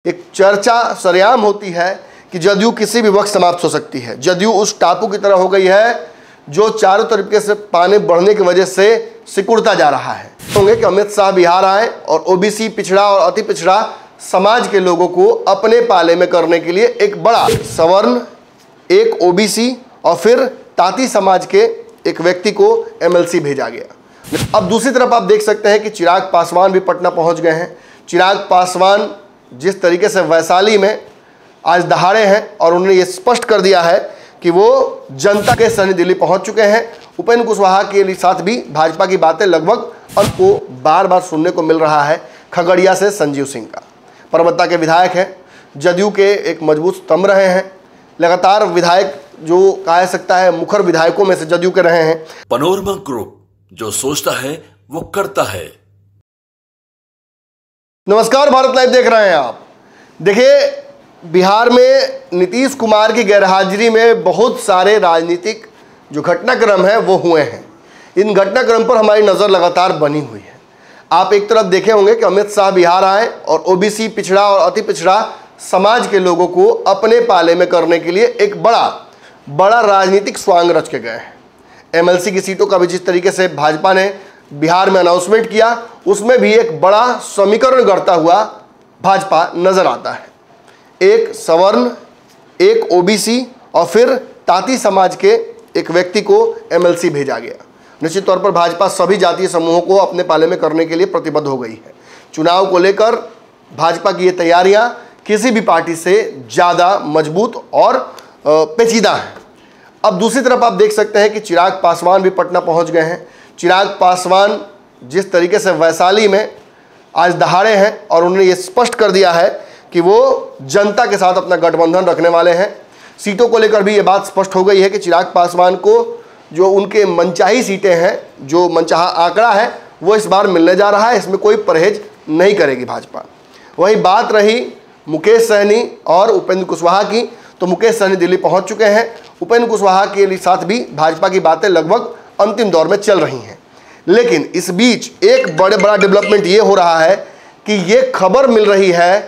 एक चर्चा सरेआम होती है कि जदयू किसी भी वक्त समाप्त हो सकती है। जदयू उस टापू की तरह हो गई है जो चारों तरीके से पानी बढ़ने की वजह से सिकुड़ता जा रहा है। होंगे कि अमित शाह बिहार आए और ओबीसी, पिछड़ा और अति पिछड़ा समाज के लोगों को अपने पाले में करने के लिए एक बड़ा सवर्ण, एक ओबीसी और फिर ताती समाज के एक व्यक्ति को एमएलसी भेजा गया। अब दूसरी तरफ आप देख सकते हैं कि चिराग पासवान भी पटना पहुंच गए हैं। चिराग पासवान जिस तरीके से वैशाली में आज दहाड़े हैं और उन्होंने ये स्पष्ट कर दिया है कि वो जनता के सनी दिल्ली पहुंच चुके हैं। उपेंद्र कुशवाहा के साथ भी भाजपा की बातें लगभग आपको बार बार सुनने को मिल रहा है। खगड़िया से संजीव सिंह का परबत्ता के विधायक हैं, जदयू के एक मजबूत स्तंभ रहे हैं, लगातार विधायक जो कहा सकता है मुखर विधायकों में से जदयू के रहे हैं। पनोरमा ग्रुप, जो सोचता है वो करता है। नमस्कार, भारत लाइव देख रहे हैं आप। देखिए, बिहार में नीतीश कुमार की गैरहाजिरी में बहुत सारे राजनीतिक जो घटनाक्रम है वो हुए हैं। इन घटनाक्रम पर हमारी नज़र लगातार बनी हुई है। आप एक तरफ देखे होंगे कि अमित शाह बिहार आए और ओबीसी, पिछड़ा और अति पिछड़ा समाज के लोगों को अपने पाले में करने के लिए एक बड़ा राजनीतिक स्वांग रच के गए हैं। एमएलसी की सीटों का भी जिस तरीके से भाजपा ने बिहार में अनाउंसमेंट किया, उसमें भी एक बड़ा समीकरण गढ़ता हुआ भाजपा नजर आता है। एक सवर्ण, एक ओबीसी और फिर ताती समाज के एक व्यक्ति को एमएलसी भेजा गया। निश्चित तौर पर भाजपा सभी जातीय समूहों को अपने पाले में करने के लिए प्रतिबद्ध हो गई है। चुनाव को लेकर भाजपा की ये तैयारियां किसी भी पार्टी से ज़्यादा मजबूत और पेचीदा हैं। अब दूसरी तरफ आप देख सकते हैं कि चिराग पासवान भी पटना पहुंच गए हैं। चिराग पासवान जिस तरीके से वैशाली में आज दहाड़े हैं और उन्होंने ये स्पष्ट कर दिया है कि वो जनता के साथ अपना गठबंधन रखने वाले हैं। सीटों को लेकर भी ये बात स्पष्ट हो गई है कि चिराग पासवान को जो उनके मनचाही सीटें हैं, जो मनचाहा आंकड़ा है, वो इस बार मिलने जा रहा है। इसमें कोई परहेज नहीं करेगी भाजपा। वही बात रही मुकेश सहनी और उपेंद्र कुशवाहा की, तो मुकेश सहनी दिल्ली पहुंच चुके हैं। उपेंद्र कुशवाहा के साथ भी भाजपा की बातें लगभग अंतिम दौर में चल रही हैं। लेकिन इस बीच एक बड़ा डेवलपमेंट ये हो रहा है कि ये खबर मिल रही है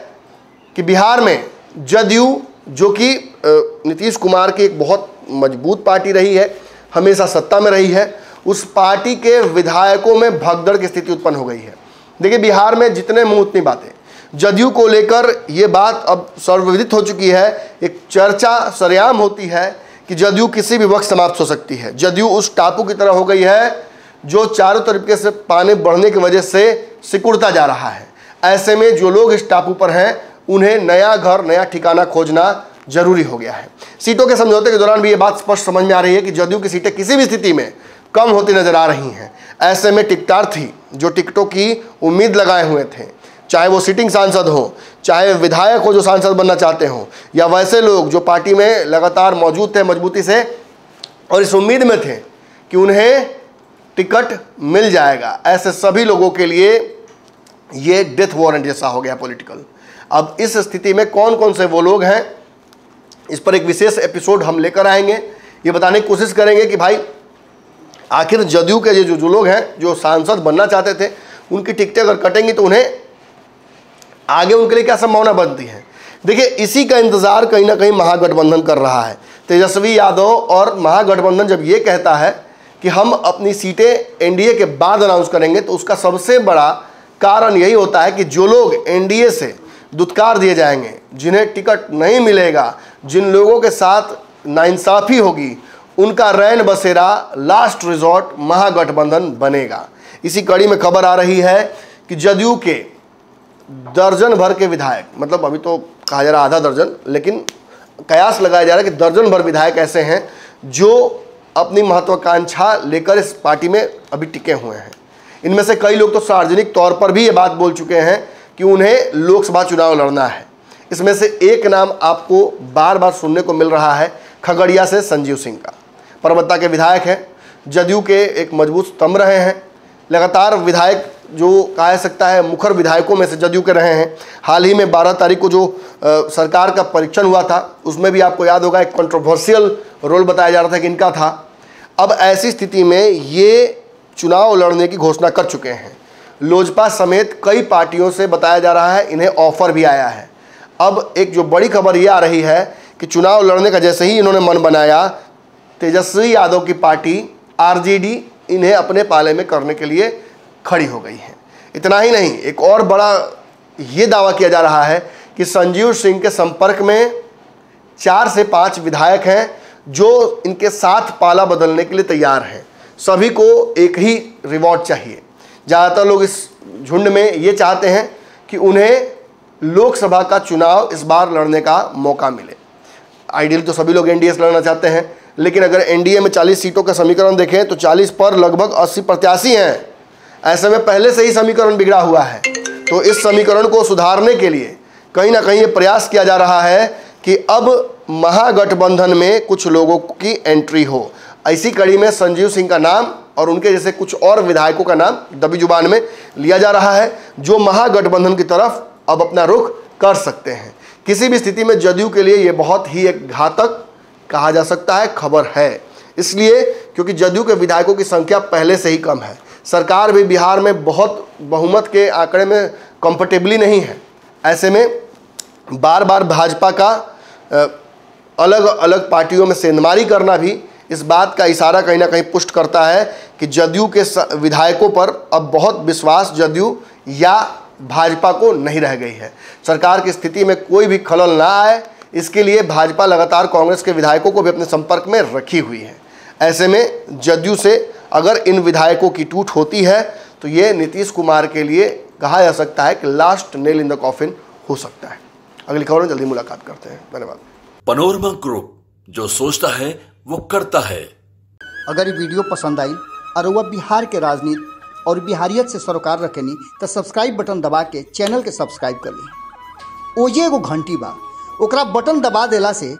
कि बिहार में जदयू, जो कि नीतीश कुमार की एक बहुत मजबूत पार्टी रही है, हमेशा सत्ता में रही है, उस पार्टी के विधायकों में भगदड़ की स्थिति उत्पन्न हो गई है। देखिए, बिहार में जितने मुंह उतनी बातें। जदयू को लेकर ये बात अब सर्वविदित हो चुकी है। एक चर्चा सरेआम होती है कि जदयू किसी भी वक्त समाप्त हो सकती है। जदयू उस टापू की तरह हो गई है जो चारों तरीके से पानी बढ़ने की वजह से सिकुड़ता जा रहा है। ऐसे में जो लोग इस टापू पर हैं, उन्हें नया घर, नया ठिकाना खोजना जरूरी हो गया है। सीटों के समझौते के दौरान भी ये बात स्पष्ट समझ में आ रही है कि जदयू की सीटें किसी भी स्थिति में कम होती नजर आ रही हैं। ऐसे में टिकटार्थी जो टिकटों की उम्मीद लगाए हुए थे, चाहे वो सिटिंग सांसद हो, चाहे विधायक हो जो सांसद बनना चाहते हो, या वैसे लोग जो पार्टी में लगातार मौजूद थे मजबूती से और इस उम्मीद में थे कि उन्हें टिकट मिल जाएगा, ऐसे सभी लोगों के लिए ये डेथ वारंट जैसा हो गया पॉलिटिकल। अब इस स्थिति में कौन कौन से वो लोग हैं, इस पर एक विशेष एपिसोड हम लेकर आएंगे। ये बताने की कोशिश करेंगे कि भाई आखिर जदयू के जो लोग हैं, जो सांसद बनना चाहते थे, उनकी टिकटें अगर कटेंगी तो उन्हें आगे उनके लिए क्या संभावना बनती है। देखिए, इसी का इंतजार कहीं ना कहीं महागठबंधन कर रहा है। तेजस्वी यादव और महागठबंधन जब ये कहता है कि हम अपनी सीटें एनडीए के बाद अनाउंस करेंगे, तो उसका सबसे बड़ा कारण यही होता है कि जो लोग एनडीए से दुत्कार दिए जाएंगे, जिन्हें टिकट नहीं मिलेगा, जिन लोगों के साथ नाइंसाफ़ी होगी, उनका रैन बसेरा लास्ट रिजॉर्ट महागठबंधन बनेगा। इसी कड़ी में खबर आ रही है कि जदयू के दर्जन भर के विधायक, मतलब अभी तो कहा जा रहा आधा दर्जन, लेकिन कयास लगाया जा रहा है कि दर्जन भर विधायक ऐसे हैं जो अपनी महत्वाकांक्षा लेकर इस पार्टी में अभी टिके हुए हैं। इनमें से कई लोग तो सार्वजनिक तौर पर भी ये बात बोल चुके हैं कि उन्हें लोकसभा चुनाव लड़ना है। इसमें से एक नाम आपको बार बार सुनने को मिल रहा है, खगड़िया से संजीव सिंह का। परबत्ता के विधायक हैं, जदयू के एक मजबूत स्तंभ रहे हैं, लगातार विधायक जो कहा सकता है मुखर विधायकों में से जदयू के रहे हैं। हाल ही में 12 तारीख को जो सरकार का परीक्षण हुआ था, उसमें भी आपको याद होगा एक कंट्रोवर्शियल रोल बताया जा रहा था कि इनका था। अब ऐसी स्थिति में ये चुनाव लड़ने की घोषणा कर चुके हैं। लोजपा समेत कई पार्टियों से बताया जा रहा है इन्हें ऑफर भी आया है। अब एक जो बड़ी खबर ये आ रही है कि चुनाव लड़ने का जैसे ही इन्होंने मन बनाया, तेजस्वी यादव की पार्टी आरजेडी इन्हें अपने पाले में करने के लिए खड़ी हो गई है। इतना ही नहीं, एक और बड़ा ये दावा किया जा रहा है कि संजीव सिंह के संपर्क में 4 से 5 विधायक हैं जो इनके साथ पाला बदलने के लिए तैयार हैं। सभी को एक ही रिवॉर्ड चाहिए। ज़्यादातर लोग इस झुंड में ये चाहते हैं कि उन्हें लोकसभा का चुनाव इस बार लड़ने का मौका मिले। आइडियल तो सभी लोग एनडीए से लड़ना चाहते हैं, लेकिन अगर एनडीए में 40 सीटों का समीकरण देखें तो 40 पर लगभग 80 प्रत्याशी हैं। ऐसे में पहले से ही समीकरण बिगड़ा हुआ है। तो इस समीकरण को सुधारने के लिए कहीं ना कहीं ये प्रयास किया जा रहा है कि अब महागठबंधन में कुछ लोगों की एंट्री हो। ऐसी कड़ी में संजीव सिंह का नाम और उनके जैसे कुछ और विधायकों का नाम दबी जुबान में लिया जा रहा है, जो महागठबंधन की तरफ अब अपना रुख कर सकते हैं। किसी भी स्थिति में जदयू के लिए ये बहुत ही एक घातक कहा जा सकता है खबर है। इसलिए क्योंकि जदयू के विधायकों की संख्या पहले से ही कम है। सरकार भी बिहार में बहुत बहुमत के आंकड़े में कंफर्टेबली नहीं है। ऐसे में बार बार भाजपा का अलग अलग पार्टियों में सेंधमारी करना भी इस बात का इशारा कहीं ना कहीं पुष्ट करता है कि जदयू के विधायकों पर अब बहुत विश्वास जदयू या भाजपा को नहीं रह गई है। सरकार की स्थिति में कोई भी खलल ना आए, इसके लिए भाजपा लगातार कांग्रेस के विधायकों को भी अपने संपर्क में रखी हुई है। ऐसे में जदयू से अगर इन विधायकों की टूट होती है तो ये नीतीश कुमार के लिए कहा जा सकता है कि last nail in the coffin हो सकता है। अगली खबर में जल्दी मुलाकात करते हैं। धन्यवाद। पनोरमा ग्रुप, जो सोचता है वो करता है। अगर ये वीडियो पसंद आई और वह बिहार के राजनीति और बिहारियत से सरोकार रखेनी तो सब्सक्राइब बटन दबा के चैनल के सब्सक्राइब कर ली। ओजे एगो घंटी बा, ओकरा बटन दबा देला से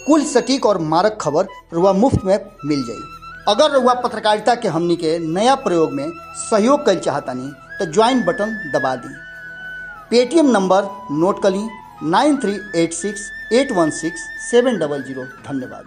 कुल सटीक और मारक खबर रुआ मुफ्त में मिल जाई। अगर रुआ पत्रकारिता के हमनी के नया प्रयोग में सहयोग कर चाहतानी तो ज्वाइन बटन दबा दी। पेटीएम नंबर नोट कर ली 9386816700। धन्यवाद।